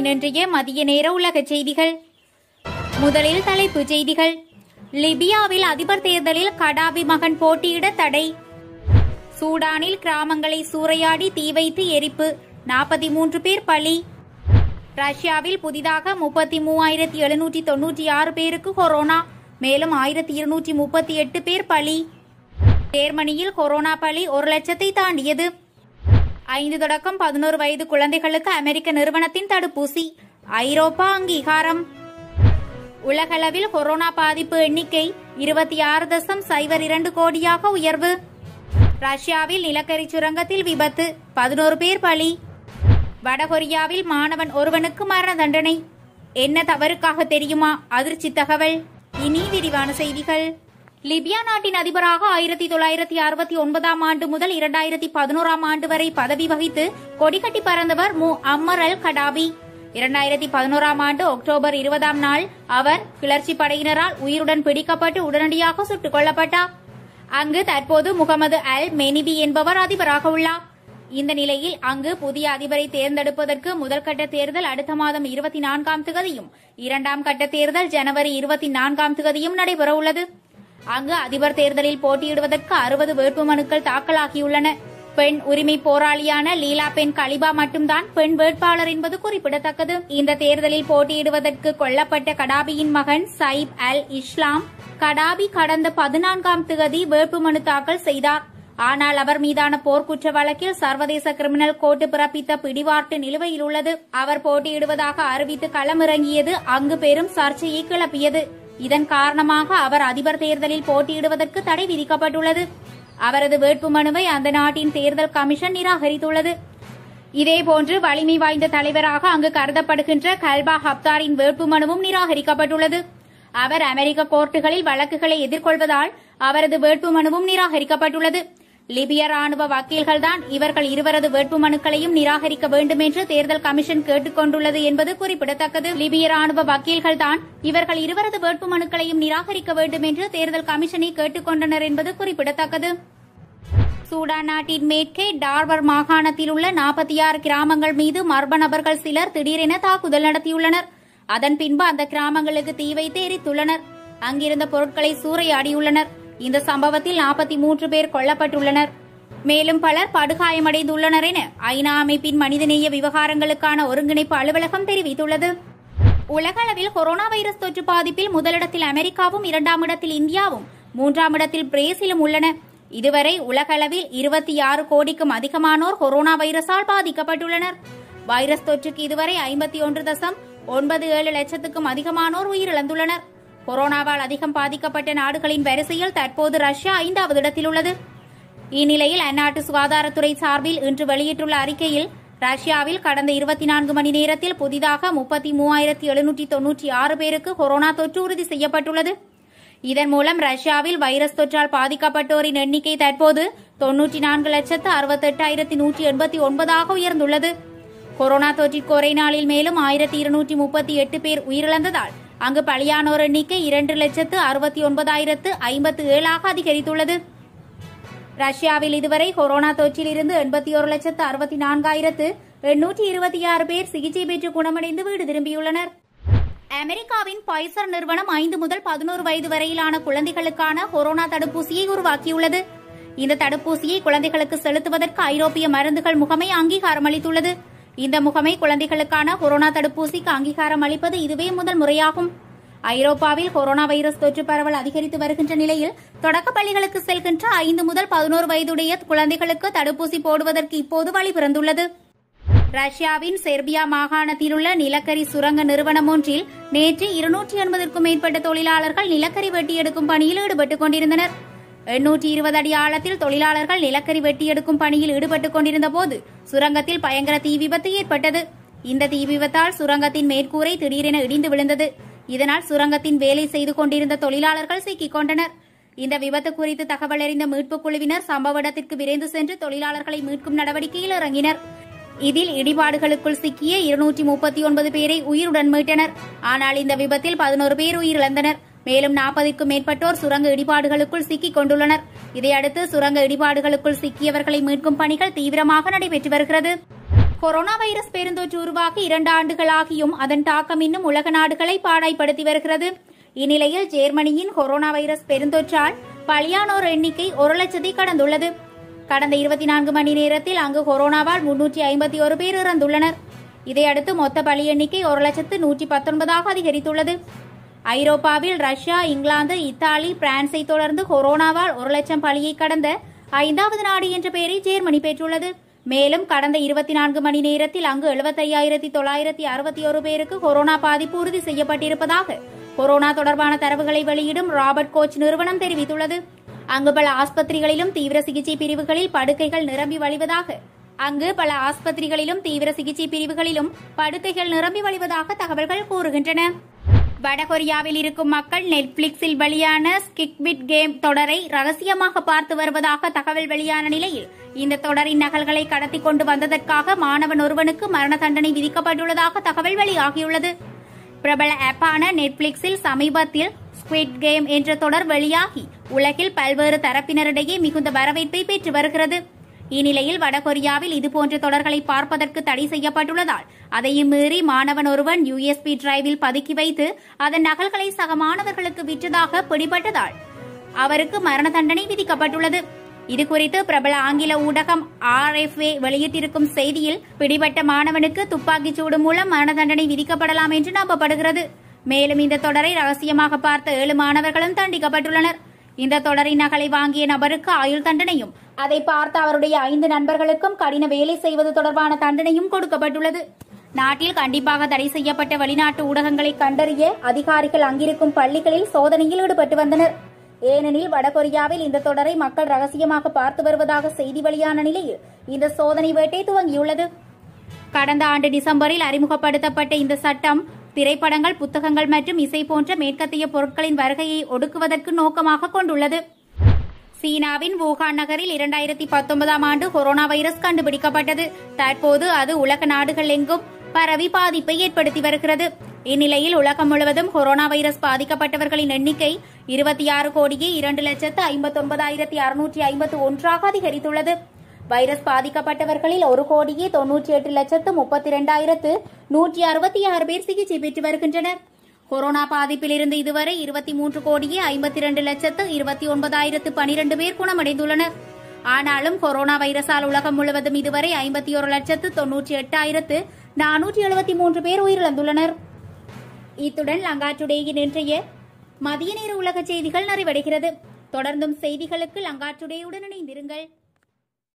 தொலைக்காட்சியின் இன்றைய மதிய நேர உலக செய்திகள். முதலில் தலைப்புச் செய்திகள். லிபியாவில் அதிபர் தேர்தலில் கடாபி மகன் போட்டியிட தடை. சூடானில் கிராமங்களை சூறையாடி தீ வைத்து எரிப்பு, 43 பேர் பலி. ரஷ்யாவில் புதிதாக 33,796 பேருக்கு கொரோனா, மேலும் 1,238 பேர் பலி. ஜெர்மனியில் கொரோனா பலி 1,00,000 தாண்டியது. 5 தொடக்கம் 11 வயது குழந்தைகளுக்கு அமெரிக்க நிறுவனத்தின் தடுப்பூசி, ஐரோப்பா அங்கீகாரம். உலகளவில் கொரோனா பாதிப்பு எண்ணிக்கை 26.02 கோடியாக உயர்வு. ரஷ்யாவில் நிலக்கரி சுரங்கத்தில் விபத்து, 11 பேர் பலி. வடகொரியாவில் மாணவன் ஒருவனுக்கு மரண தண்டனை. என்ன தவறுக்காக தெரியுமா? அதிர்ச்சி தகவல். இனி விரிவான செய்திகள். லிபியா நாட்டின் அதிபராக 1969 ஆண்டு முதல் 2011 ஆண்டு வரை பதவி வகித்து கொடிகட்டி பறந்தவர் முஅம்மர் அல் கடாபி. 2011 ஆண்டு அக்டோபர் 20 நாள் அவர் கிளர்ச்சி படையினரால் உயிருடன் பிடிக்கப்பட்டு உடனடியாக சுட்டுக் கொல்லப்பட்டார். அங்கு தற்போது முகமது அல் மெனிபி என்பவர் அதிபராக உள்ளார். இந்த நிலையில் அங்கு புதிய அதிபரை தேர்ந்தெடுப்பதற்கு முதல் கட்ட தேர்தல் அடுத்த மாதம் 24ஆம் தேதியும், இரண்டாம் கட்ட தேர்தல் ஜனவரி 24ஆம் தேதியும் நடைபெற உள்ளது. அங்கு அதிபர் தேர்தலில் போட்டியிடுவதற்கு 60 வேட்புமனுக்கள் தாக்கலாகியுள்ளன. பெண் உரிமை போராளியான லீலா பென் கலிபா மட்டும்தான் பெண் வேட்பாளர் என்பது குறிப்பிடத்தக்கது. இந்த தேர்தலில் போட்டியிடுவதற்கு கொல்லப்பட்ட கடாபியின் மகன் சைப் அல் இஸ்லாம் கடாபி கடந்த 14ஆம் தேதி வேட்புமனு தாக்கல் செய்தார். ஆனால் அவர் மீதான போர்க்குற்ற வழக்கில் சர்வதேச கிரிமினல் கோர்ட் பிறப்பித்த பிடிவார்ட்டு நிலுவையில் உள்ளது. அவர் போட்டியிடுவதாக அறிவித்து களமிறங்கியது அங்கு பெரும் சர்ச்சையை கிளப்பியது. இதன் காரணமாக அவர் அதிபர் தேர்தலில் போட்டியிடுவதற்கு தடை விதிக்கப்பட்டுள்ளது. அவரது வேட்புமனுவை அந்த நாட்டின் தேர்தல் கமிஷன் நிராகரித்துள்ளது. இதேபோன்று வலிமை வாய்ந்த தலைவராக அங்கு கருதப்படுகின்ற கல்பா ஹப்தாரின் வேட்புமனுவும் நிராகரிக்கப்பட்டுள்ளது. அவர் அமெரிக்க கோர்ட்டுகளில் வழக்குகளை எதிர்கொள்வதால் அவரது வேட்புமனுவும் நிராகரிக்கப்பட்டுள்ளது. லிபிய ராணுவ வக்கீல்கள்தான் இவர்கள் இருவரது வேட்புமனுக்களையும் நிராகரிக்க வேண்டும் என்று தேர்தல் கமிஷன் கேட்டுக் கொண்டுள்ளது என்பது குறிப்பிடத்தக்கது. லிபிய ராணுவ வக்கீல்கள்தான் இவர்கள் இருவரது வேட்புமனுக்களையும் நிராகரிக்க வேண்டும் என்று தேர்தல் கமிஷனை கேட்டுக் கொண்டனர் என்பது குறிப்பிடத்தக்கது. சூடான் நாட்டின் மேற்கே டார்பர் மாகாணத்தில் உள்ள 46 கிராமங்கள் மீது மர்ம நபர்கள் சிலர் திடீரென தாக்குதல் நடத்தியுள்ளனர். அதன் பின்பு அந்த கிராமங்களுக்கு தீ வைத்து எரித்துள்ளனர். அங்கிருந்த பொருட்களை சூறையாடியுள்ளனர். இந்த சம்பவத்தில் 43 பேர் கொல்லப்பட்டுள்ளனர். மேலும் பலர் படுகாயமடைந்துள்ளனர் என ஐநா அமைப்பின் மனிதநேய விவகாரங்களுக்கான ஒருங்கிணைப்பு அலுவலகம் தெரிவித்துள்ளது. உலகளவில் கொரோனா வைரஸ் தொற்று பாதிப்பில் முதலிடத்தில் அமெரிக்காவும், 2ஆம் இடத்தில் இந்தியாவும், 3ஆம் இடத்தில் பிரேசிலும் உள்ளன. இதுவரை உலகளவில் 26 கோடிக்கும் அதிகமானோர் கொரோனா வைரஸால் பாதிக்கப்பட்டுள்ளனர். வைரஸ் தொற்றுக்கு இதுவரை 51.97 லட்சத்துக்கும் அதிகமானோர் உயிரிழந்துள்ளனர். கொரோனாவால் அதிகம் பாதிக்கப்பட்ட நாடுகளின் வரிசையில் தற்போது ரஷ்யா 5வது இடத்தில் உள்ளது. இந்நிலையில் அந்நாட்டு சுகாதாரத்துறை சார்பில் இன்று வெளியிட்டுள்ள அறிக்கையில் ரஷ்யாவில் கடந்த 24 மணி நேரத்தில் புதிதாக 33,796 பேருக்கு கொரோனா தொற்று உறுதி செய்யப்பட்டுள்ளது. இதன் மூலம் ரஷ்யாவில் வைரஸ் தொற்றால் பாதிக்கப்பட்டோரின் எண்ணிக்கை தற்போது 94,68,189 உயர்ந்துள்ளது. கொரோனா தொற்றிற்கு ஒரே நாளில் மேலும் 1,238 பேர் உயிரிழந்ததால் அங்கு பலியானோர் எண்ணிக்கை 2,69,057 அதிகரித்துள்ளது. ரஷ்யாவில் இதுவரை கொரோனா தொற்றில் இருந்து 81,64,826 பேர் சிகிச்சை பெற்று குணமடைந்து வீடு திரும்பியுள்ளனர். அமெரிக்காவின் பைசர் நிறுவனம் 5 முதல் 11 வயது வரையிலான குழந்தைகளுக்கான கொரோனா தடுப்பூசியை உருவாக்கியுள்ளது. இந்த தடுப்பூசியை குழந்தைகளுக்கு செலுத்துவதற்கு ஐரோப்பிய மருந்துகள் முகமை அங்கீகாரம் அளித்துள்ளது. இந்த முகமை குழந்தைகளுக்கான கொரோனா தடுப்பூசிக்கு அங்கீகாரம் அளிப்பது இதுவே முதல் முறையாகும். ஐரோப்பாவில் கொரோனா வைரஸ் தொற்று பரவல் அதிகரித்து வருகின்ற நிலையில் தொடக்க பள்ளிகளுக்கு செல்கின்ற 5 முதல் 11 வயதுடைய குழந்தைகளுக்கு தடுப்பூசி போடுவதற்கு இப்போது வழி பிறந்துள்ளது. ரஷ்யாவின் செர்பியா மாகாணத்தில் உள்ள நிலக்கரி சுரங்க நிறுவனம் ஒன்றில் நேற்று 280க்கும் மேற்பட்ட தொழிலாளர்கள் நிலக்கரி வெட்டி எடுக்கும் பணியில் ஈடுபட்டுக் கொண்டிருந்தனர். 820 அடி ஆழத்தில் தொழிலாளர்கள் நிலக்கரி வெட்டி எடுக்கும் பணியில் ஈடுபட்டுக் கொண்டிருந்த போது சுரங்கத்தில் பயங்கர தீ விபத்து ஏற்பட்டது. இந்த தீ விபத்தால் சுரங்கத்தின் மேற்கூரை திடீரென இடிந்து விழுந்தது. இதனால் சுரங்கத்தின் வேலை செய்து கொண்டிருந்த தொழிலாளர்கள் சிக்கிக் கொண்டனர். இந்த விபத்து குறித்து தகவல் அறிந்த மீட்புக் குழுவினர் சம்பவ இடத்திற்கு விரைந்து சென்று தொழிலாளர்களை மீட்கும் நடவடிக்கையில் இறங்கினர். இதில் இடிபாடுகளுக்குள் சிக்கிய 239 பேரை உயிருடன் மீட்டனர். ஆனால் இந்த விபத்தில் 11 பேர் உயிரிழந்தனர். மேலும் 40க்கும் மேற்பட்டோர் சுரங்க இடிபாடுகளுக்குள் சிக்கிக் கொண்டுள்ளனர். இதையடுத்து சுரங்க இடிபாடுகளுக்குள் சிக்கியவர்களை மீட்கும் பணிகள் தீவிரமாக நடைபெற்று வருகிறது. கொரோனா வைரஸ் பெருந்தொற்று உருவாகி 2 ஆண்டுகளாகியும் அதன் தாக்கம் இன்னும் உலக நாடுகளை பாடாய்படுத்தி வருகிறது. இந்நிலையில் ஜெர்மனியின் கொரோனா வைரஸ் பெருந்தொற்றால் பலியானோர் எண்ணிக்கை 1 லட்சத்தை கடந்துள்ளது. கடந்த 24 மணி நேரத்தில் அங்கு கொரோனாவால் 351 பேர் இறந்துள்ளனர். இதையடுத்து மொத்த பலி எண்ணிக்கை 1,119,000 அதிகரித்துள்ளது. ஐரோப்பாவில் ரஷ்யா, இங்கிலாந்து, இத்தாலி, பிரான்ஸை தொடர்ந்து கொரோனாவால் 1 லட்சம் பலியை கடந்த 5வது நாடு என்ற பெயரை ஜெர்மனி பெற்றுள்ளது. மேலும் கடந்த 24 மணி நேரத்தில் அங்கு 75,961 பேருக்கு கொரோனா பாதிப்பு உறுதி செய்யப்பட்டிருப்பதாக கொரோனா தொடர்பான தரவுகளை வெளியிடும் ராபர்ட் கோச் நிறுவனம் தெரிவித்துள்ளது. அங்கு பல ஆஸ்பத்திரிகளிலும் தீவிர சிகிச்சை பிரிவுகளில் படுக்கைகள் நிரம்பி வழிவதாக தகவல்கள் கூறுகின்றன. வடகொரியாவில் இருக்கும் மக்கள் நெட்ஃபிளிக்ஸில் வெளியான ஸ்குவிட் கேம் தொடரை ரகசியமாக பார்த்து வருவதாக தகவல் வெளியான நிலையில் இந்த தொடரின் நகல்களை கடத்தி கொண்டு வந்ததற்காக மாணவன் ஒருவனுக்கு மரண தண்டனை விதிக்கப்பட்டுள்ளதாக தகவல் வெளியாகியுள்ளது. பிரபல ஆப்பான நெட்ஃபிளிக்ஸில் சமீபத்தில் ஸ்குவிட் கேம் என்ற தொடர் வெளியாகி உலகில் பல்வேறு தரப்பினரிடையே மிகுந்த வரவேற்பை பெற்று வருகிறது. இந்நிலையில் வடகொரியாவில் இதுபோன்ற தொடர்களை பார்ப்பதற்கு தடை செய்யப்பட்டுள்ளதால் அதையும் மீறி மாணவன் ஒருவன் USB டிரைவில் பதுக்கி வைத்து அதன் நகல்களை சக மாணவர்களுக்கு விற்றதாக பிடிபட்டதால் அவருக்கு மரண தண்டனை விதிக்கப்பட்டுள்ளது. இதுகுறித்து பிரபல ஆங்கில ஊடகம் RFA வெளியிட்டிருக்கும் செய்தியில் பிடிபட்ட மாணவனுக்கு துப்பாக்கிச் சூடு மூலம் மரண தண்டனை விதிக்கப்படலாம் என்று நம்பப்படுகிறது. மேலும் இந்த தொடரை ரகசியமாக பார்த்த 7 மாணவர்களும் தண்டிக்கப்பட்டுள்ளனர். இந்த தொடரின் நகலை வாங்கிய நபருக்கு ஆயுள் தண்டனையும் அதை பார்த்த அவருடைய 5 நண்பர்களுக்கும் கடின வேலை செய்வது தொடர்பான தண்டனையும் கொடுக்கப்பட்டுள்ளது. நாட்டில் கண்டிப்பாக தடை செய்யப்பட்ட வெளிநாட்டு ஊடகங்களை கண்டறிய அதிகாரிகள் அங்கிருக்கும் பள்ளிகளில் சோதனையில் ஈடுபட்டு வந்தனர். ஏனெனில் வடகொரியாவில் இந்த தொடரை மக்கள் ரகசியமாக பார்த்து வருவதாக செய்தி வெளியான நிலையில் இந்த சோதனை வேட்டை துவங்கியுள்ளது. கடந்த ஆண்டு டிசம்பரில் அறிமுகப்படுத்தப்பட்ட இந்த சட்டம் திரைப்படங்கள், புத்தகங்கள் மற்றும் இசை போன்ற மேற்கத்திய பொருட்களின் வருகையை ஒடுக்குவதற்கு நோக்கமாக கொண்டுள்ளது. சீனாவின் வூகான் நகரில் 2019ஆம் ஆண்டு கொரோனா வைரஸ் கண்டுபிடிக்கப்பட்டது. தற்போது அது உலக நாடுகள் எங்கும் பரவி பாதிப்பை ஏற்படுத்தி வருகிறது. இந்நிலையில் உலகம் முழுவதும் கொரோனா வைரஸ் பாதிக்கப்பட்டவர்களின் எண்ணிக்கை 26,2,59,651 அதிகரித்துள்ளது. வைரஸ் பாதிக்கப்பட்டவர்களில் 1,98,32,166 பேர் சிகிச்சை பெற்று வருகின்றனர். கொரோனா பாதிப்பிலிருந்து இதுவரை 23,52,29,012 பேர் குணமடைந்துள்ளனர். ஆனாலும் கொரோனா வைரஸால் உலகம் முழுவதும் இதுவரை 51,98,473 பேர் உயிரிழந்துள்ளனர். இத்துடன் லங்கா டுடேயின் இன்றைய மதிய நேர உலக செய்திகள் நிறைவடைகிறது. தொடர்ந்தும் செய்திகளுக்கு லங்கா டுடேயுடன் இணைந்திருங்கள்.